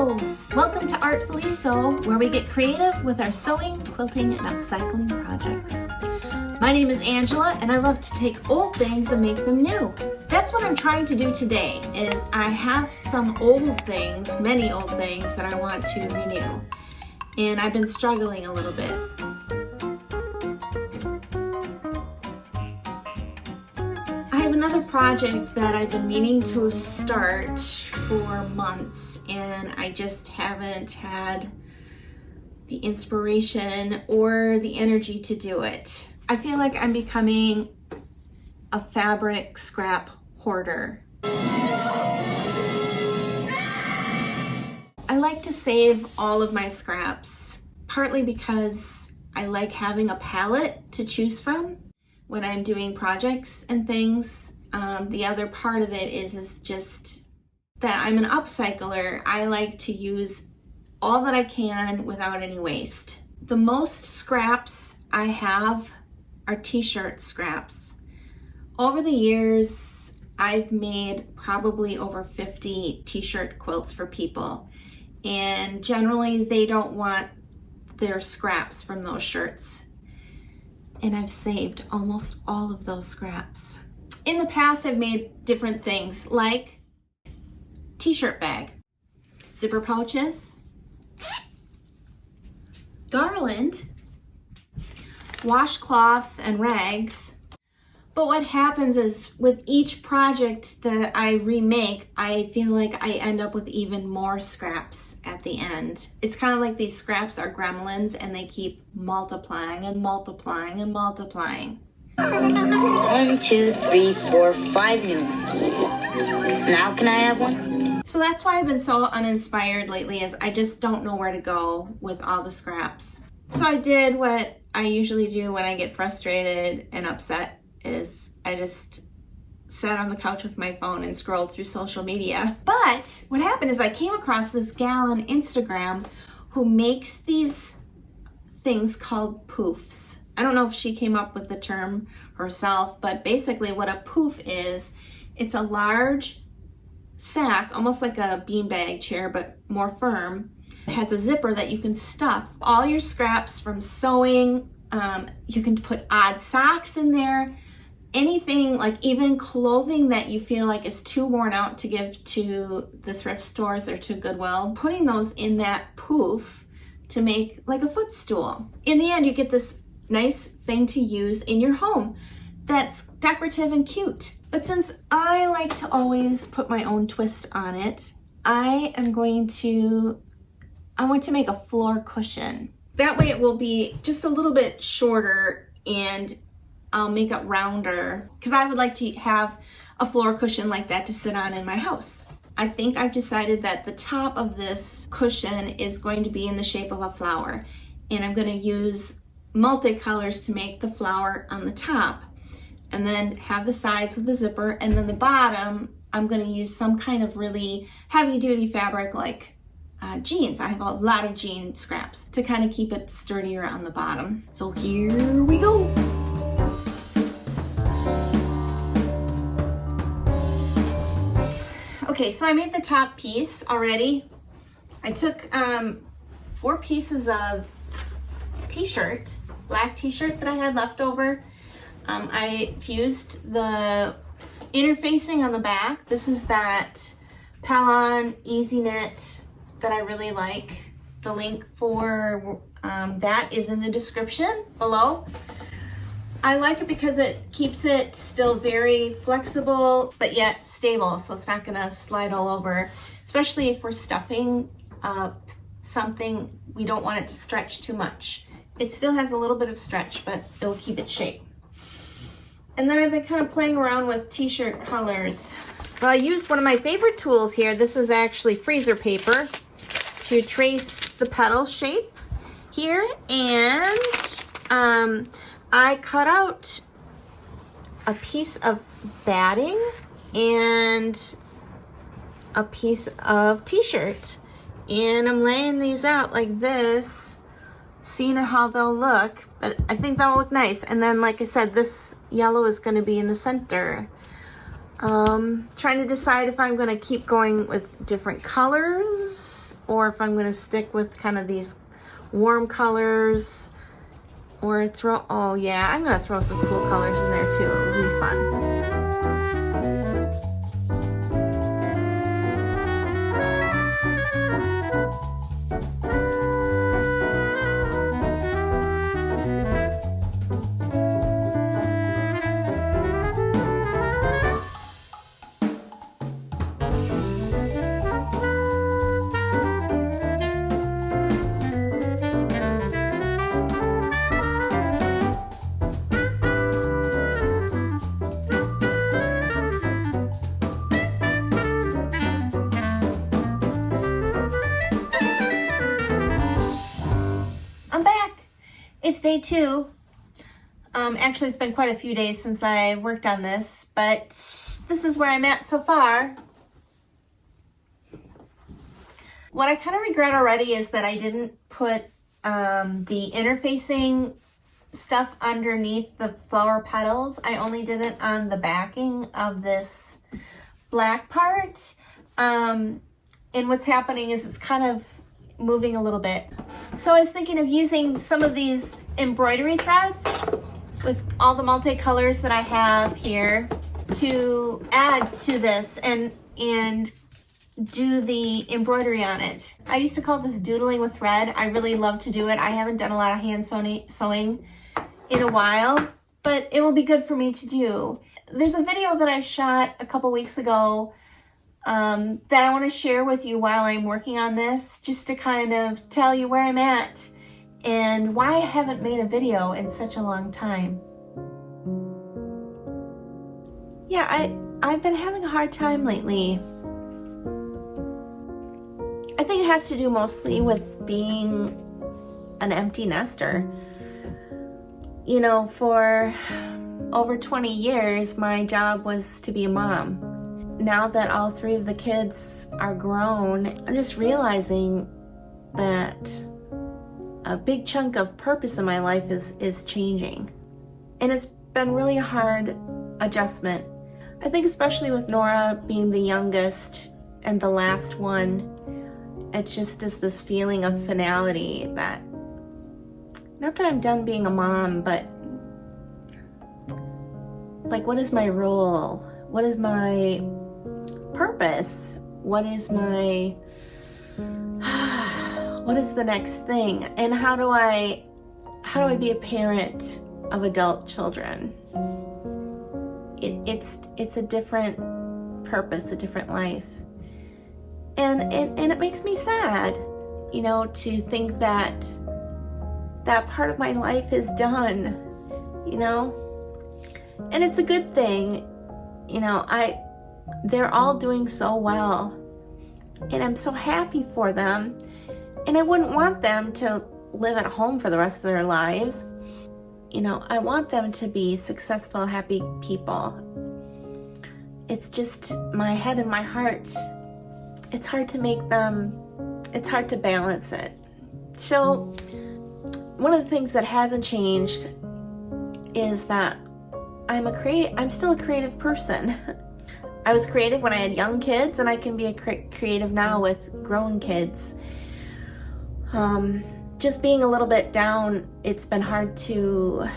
Hello! Welcome to Artfully Sew, where we get creative with our sewing, quilting, and upcycling projects. My name is Angela, and I love to take old things and make them new. That's what I'm trying to do today, is I have some old things, many old things that I want to renew. And I've been struggling a little bit. I have another project that I've been meaning to start for months, and I just haven't had the inspiration or the energy to do it. I feel like I'm becoming a fabric scrap hoarder. I like to save all of my scraps, partly because I like having a palette to choose from when I'm doing projects and things. The other part of it is just that I'm an upcycler. I like to use all that I can without any waste. The most scraps I have are t-shirt scraps. Over the years, I've made probably over 50 t-shirt quilts for people, and generally they don't want their scraps from those shirts. And I've saved almost all of those scraps. In the past, I've made different things like t-shirt bag, zipper pouches, garland, washcloths and rags. But what happens is with each project that I remake, I feel like I end up with even more scraps at the end. It's kind of like these scraps are gremlins and they keep multiplying and multiplying and multiplying. 1, 2, 3, 4, 5 new ones. Now can I have one? So that's why I've been so uninspired lately, is I just don't know where to go with all the scraps. So I did what I usually do when I get frustrated and upset, is I just sat on the couch with my phone and scrolled through social media. But what happened is I came across this gal on Instagram who makes these things called poufs. I don't know if she came up with the term herself, but basically what a pouffe is, it's a large sack, almost like a beanbag chair, but more firm. It has a zipper that you can stuff all your scraps from sewing. You can put odd socks in there, anything, like even clothing that you feel like is too worn out to give to the thrift stores or to Goodwill, putting those in that pouffe to make like a footstool. In the end, you get this nice thing to use in your home that's decorative and cute. But since I like to always put my own twist on it, I want to make a floor cushion. That way it will be just a little bit shorter and I'll make it rounder, because I would like to have a floor cushion like that to sit on in my house. I think I've decided that the top of this cushion is going to be in the shape of a flower, and I'm going to use multicolors to make the flower on the top, and then have the sides with the zipper, and then the bottom I'm going to use some kind of really heavy duty fabric like jeans. I have a lot of jean scraps to kind of keep it sturdier on the bottom. So here we go. Okay, so I made the top piece already. I took 4 pieces of t-shirt, black t-shirt that I had left over. I fused the interfacing on the back. This is that Pallon Easy Knit that I really like. The link for that is in the description below. I like it because it keeps it still very flexible, but yet stable, so it's not gonna slide all over, especially if we're stuffing something. We don't want it to stretch too much. It still has a little bit of stretch, but it'll keep its shape. And then I've been kind of playing around with t-shirt colors. Well, I used one of my favorite tools here. This is actually freezer paper to trace the petal shape here. And I cut out a piece of batting and a piece of t-shirt. And I'm laying these out like this, seeing how they'll look, but I think that will look nice. And then, like I said, this yellow is going to be in the center. Trying to decide if I'm gonna keep going with different colors or if I'm gonna stick with kind of these warm colors or throw, oh yeah, I'm gonna throw some cool colors in there too. It'll be fun. I'm back. It's day 2. Actually, it's been quite a few days since I worked on this, but this is where I'm at so far. What I kind of regret already is that I didn't put the interfacing stuff underneath the flower petals. I only did it on the backing of this black part. And what's happening is it's kind of moving a little bit. So I was thinking of using some of these embroidery threads with all the multicolors that I have here to add to this and do the embroidery on it. I used to call this doodling with thread. I really love to do it. I haven't done a lot of hand sewing in a while, but it will be good for me to do. There's a video that I shot a couple weeks ago that I want to share with you while I'm working on this, just to kind of tell you where I'm at and why I haven't made a video in such a long time. Yeah, I've been having a hard time lately. I think it has to do mostly with being an empty nester. You know, for over 20 years, my job was to be a mom. Now that all 3 of the kids are grown, I'm just realizing that a big chunk of purpose in my life is changing. And it's been really a hard adjustment. I think especially with Nora being the youngest and the last one, it just is this feeling of finality that, not that I'm done being a mom, but like, what is my role? What is my purpose? What is my, what is the next thing? And how do I be a parent of adult children? It's a different purpose, a different life. And it makes me sad, you know, to think that that part of my life is done, you know? And it's a good thing, you know, they're all doing so well, and I'm so happy for them, and I wouldn't want them to live at home for the rest of their lives. You know, I want them to be successful, happy people. It's just my head and my heart. It's hard to make them, it's hard to balance it. So one of the things that hasn't changed is that I'm still a creative person. I was creative when I had young kids, and I can be a creative now with grown kids. Just being a little bit down, it's been hard to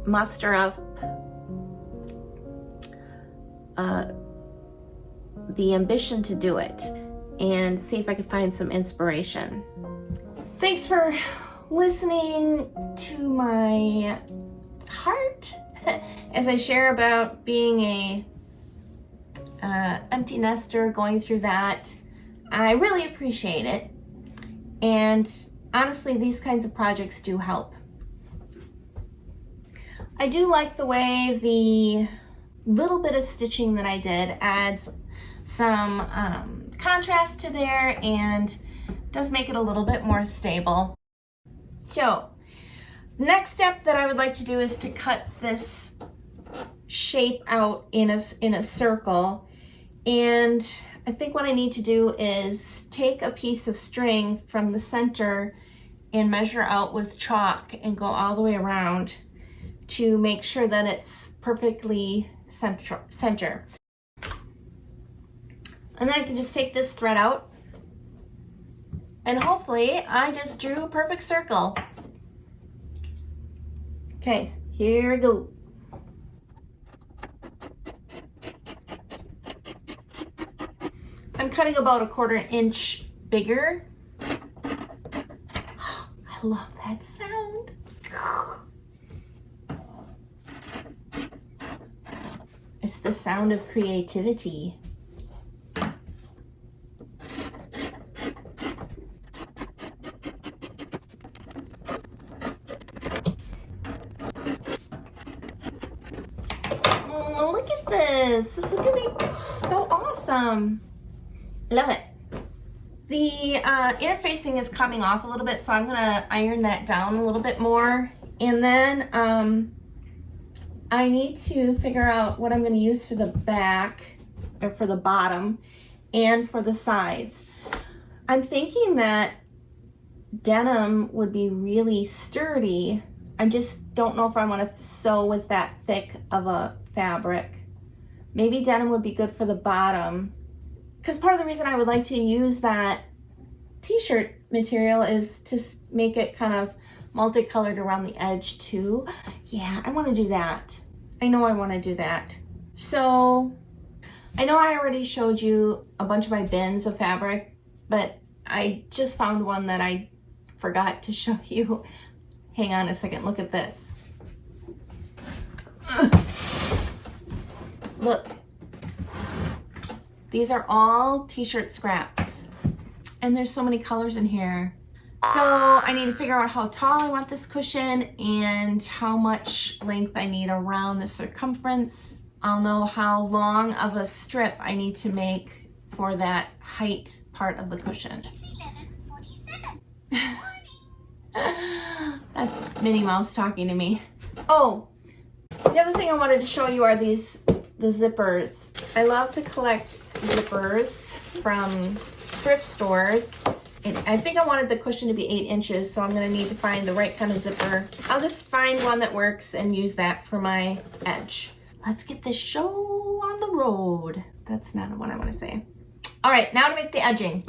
muster up the ambition to do it and see if I could find some inspiration. Thanks for listening to my heart as I share about being a empty nester, going through that. I really appreciate it, and honestly, these kinds of projects do help. I do like the way the little bit of stitching that I did adds some contrast to there and does make it a little bit more stable. So next step that I would like to do is to cut this shape out in a circle, and I think what I need to do is take a piece of string from the center and measure out with chalk and go all the way around to make sure that it's perfectly center. And then I can just take this thread out. And hopefully I just drew a perfect circle. Okay, here we go. I'm cutting about 1/4 inch bigger. I love that sound. It's the sound of creativity. Oh, look at this. This is gonna be so awesome. Love it. The interfacing is coming off a little bit, so I'm gonna iron that down a little bit more. And then I need to figure out what I'm gonna use for the back, or for the bottom, and for the sides. I'm thinking that denim would be really sturdy. I just don't know if I wanna sew with that thick of a fabric. Maybe denim would be good for the bottom. Because part of the reason I would like to use that t-shirt material is to make it kind of multicolored around the edge too. Yeah, I want to do that. I know I want to do that. So I know I already showed you a bunch of my bins of fabric, but I just found one that I forgot to show you. Hang on a second, look at this. Look. These are all t-shirt scraps, and there's so many colors in here. So I need to figure out how tall I want this cushion and how much length I need around the circumference. I'll know how long of a strip I need to make for that height part of the cushion. It's 11:47. That's Minnie Mouse talking to me. Oh, the other thing I wanted to show you are the zippers. I love to collect zippers from thrift stores. And I think I wanted the cushion to be 8 inches, so I'm gonna need to find the right kind of zipper. I'll just find one that works and use that for my edge. Let's get this show on the road. That's not what I wanna say. All right, now to make the edging.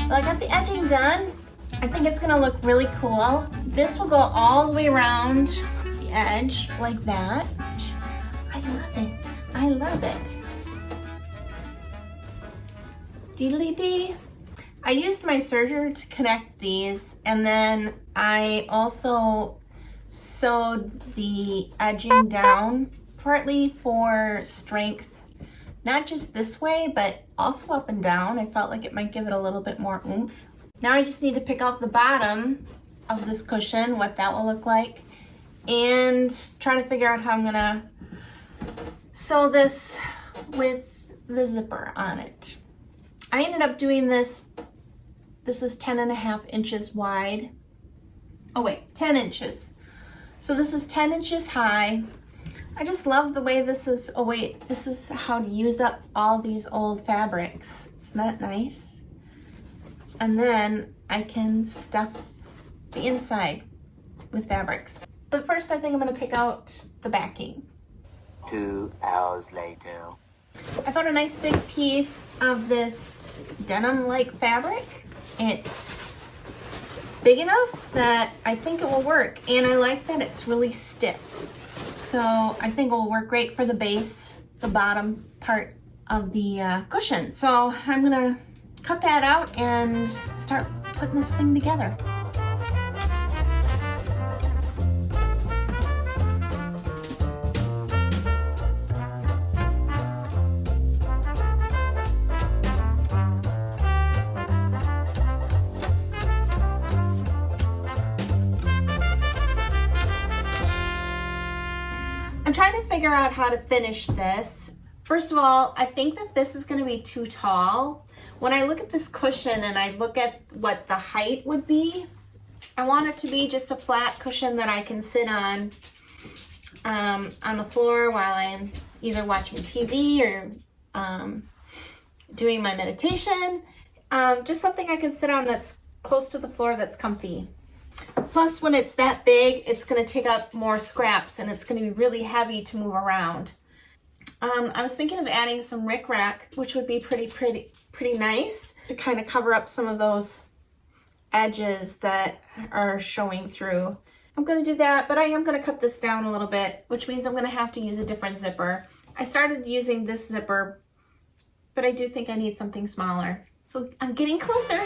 Well, I got the edging done. I think it's gonna look really cool. This will go all the way around the edge like that. I love it. I love it. Deedly dee. I used my serger to connect these, and then I also sewed the edging down partly for strength. Not just this way, but also up and down. I felt like it might give it a little bit more oomph. Now I just need to pick out the bottom of this cushion, what that will look like, and try to figure out how I'm gonna sew this with the zipper on it. I ended up doing this. This is 10.5 inches wide. Oh wait, 10 inches. So this is 10 inches high. I just love the way this is. Oh wait, this is how to use up all these old fabrics. Isn't that nice? And then I can stuff the inside with fabrics. But first I think I'm gonna pick out the backing. 2 hours later. I found a nice big piece of this denim-like fabric. It's big enough that I think it will work, and I like that it's really stiff. So I think it will work great for the base, the bottom part of the cushion. So I'm gonna cut that out and start putting this thing together. I'm trying to figure out how to finish this. First of all, I think that this is gonna be too tall. When I look at this cushion and I look at what the height would be, I want it to be just a flat cushion that I can sit on. on the floor while I'm either watching TV or doing my meditation. Just something I can sit on that's close to the floor that's comfy. Plus, when it's that big, it's going to take up more scraps and it's going to be really heavy to move around. I was thinking of adding some rickrack, which would be pretty nice to kind of cover up some of those edges that are showing through. I'm going to do that, but I am going to cut this down a little bit, which means I'm going to have to use a different zipper. I started using this zipper, but I do think I need something smaller. So I'm getting closer.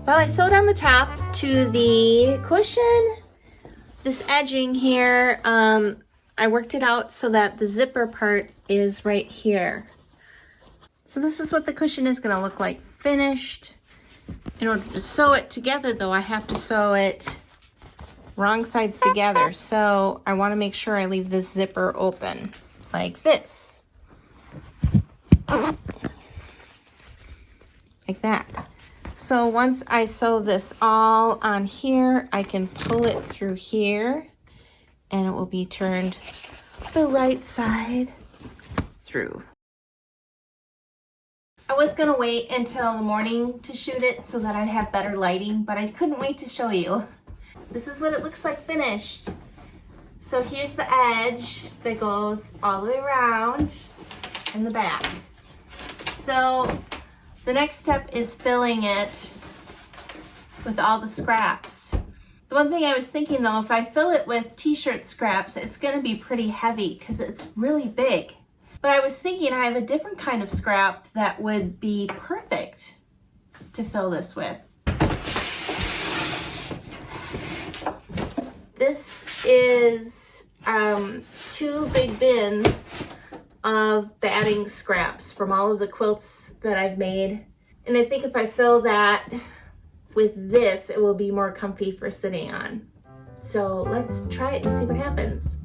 Well, I sewed on the top to the cushion. This edging here, I worked it out so that the zipper part is right here. So this is what the cushion is gonna look like finished. In order to sew it together though, I have to sew it wrong sides together. So I wanna make sure I leave this zipper open like this. Like that. So once I sew this all on here, I can pull it through here and it will be turned the right side through. I was gonna wait until the morning to shoot it so that I'd have better lighting, but I couldn't wait to show you. This is what it looks like finished. So here's the edge that goes all the way around in the back. So the next step is filling it with all the scraps. The one thing I was thinking though, if I fill it with t-shirt scraps, it's gonna be pretty heavy because it's really big. But I was thinking I have a different kind of scrap that would be perfect to fill this with. This is 2 big bins of batting scraps from all of the quilts that I've made. And I think if I fill that with this, it will be more comfy for sitting on. So let's try it and see what happens.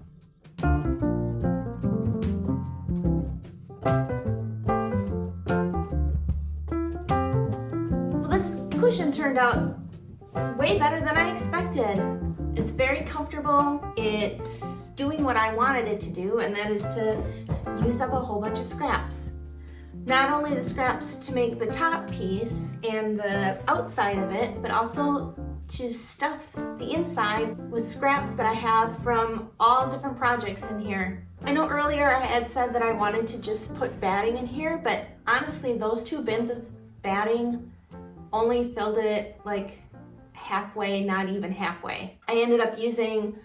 Well, this cushion turned out way better than I expected. It's very comfortable. It's doing what I wanted it to do, and that is to use up a whole bunch of scraps. Not only the scraps to make the top piece and the outside of it, but also to stuff the inside with scraps that I have from all different projects in here. I know earlier I had said that I wanted to just put batting in here, but honestly, those 2 bins of batting only filled it like halfway, not even halfway. I ended up using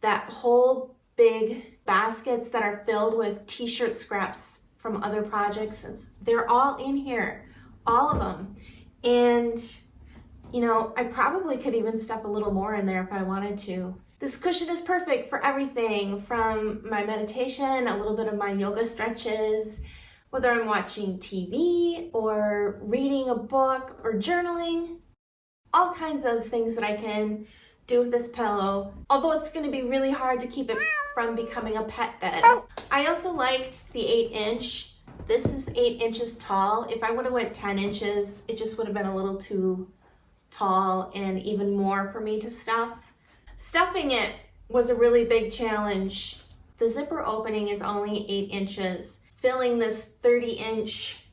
that whole big baskets that are filled with t-shirt scraps from other projects. They're all in here, all of them. And you know, I probably could even stuff a little more in there if I wanted to. This cushion is perfect for everything from my meditation, a little bit of my yoga stretches, whether I'm watching TV or reading a book or journaling, all kinds of things that I can do with this pillow. Although it's gonna be really hard to keep it from becoming a pet bed. I also liked the 8-inch. This is 8 inches tall. If I would've went 10 inches, it just would've been a little too tall and even more for me to stuff. Stuffing it was a really big challenge. The zipper opening is only 8 inches. Filling this 30-inch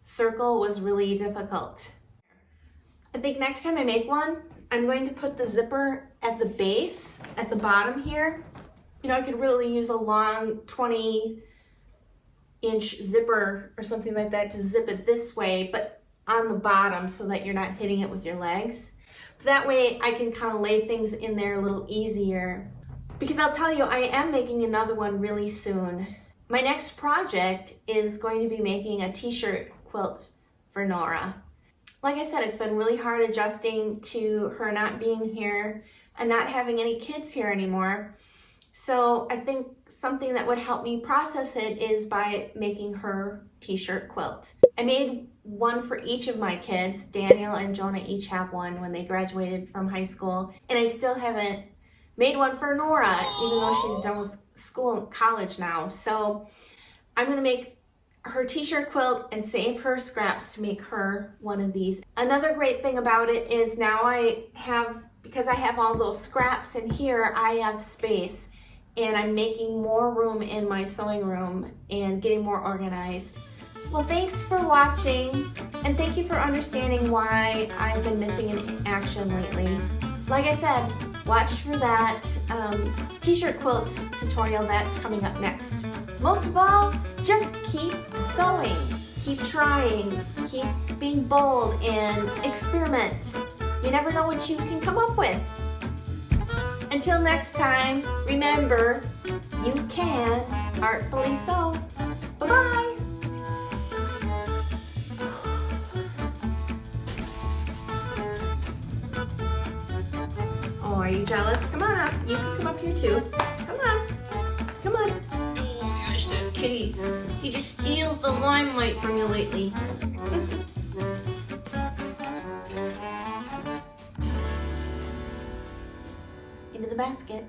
circle was really difficult. I think next time I make one, I'm going to put the zipper at the base, at the bottom here. You know, I could really use a long 20-inch zipper or something like that to zip it this way, but on the bottom so that you're not hitting it with your legs. That way I can kind of lay things in there a little easier. Because I'll tell you, I am making another one really soon. My next project is going to be making a t-shirt quilt for Nora. Like I said, it's been really hard adjusting to her not being here and not having any kids here anymore. So I think something that would help me process it is by making her t-shirt quilt. I made one for each of my kids. Daniel and Jonah each have one when they graduated from high school. And I still haven't made one for Nora, even though she's done with school, college now. So I'm gonna make her t-shirt quilt and save her scraps to make her one of these. Another great thing about it is now because I have all those scraps in here, I have space and I'm making more room in my sewing room and getting more organized. Well, thanks for watching and thank you for understanding why I've been missing in action lately. Like I said, watch for that t-shirt quilt tutorial that's coming up next. Most of all, just keep sewing, keep trying, keep being bold and experiment. You never know what you can come up with. Until next time, remember, you can artfully sew. Bye-bye. Oh, are you jealous? Come on up. You can come up here too. Come on. Come on. Oh, gosh, that kitty. He just steals the limelight from you lately. Into the basket.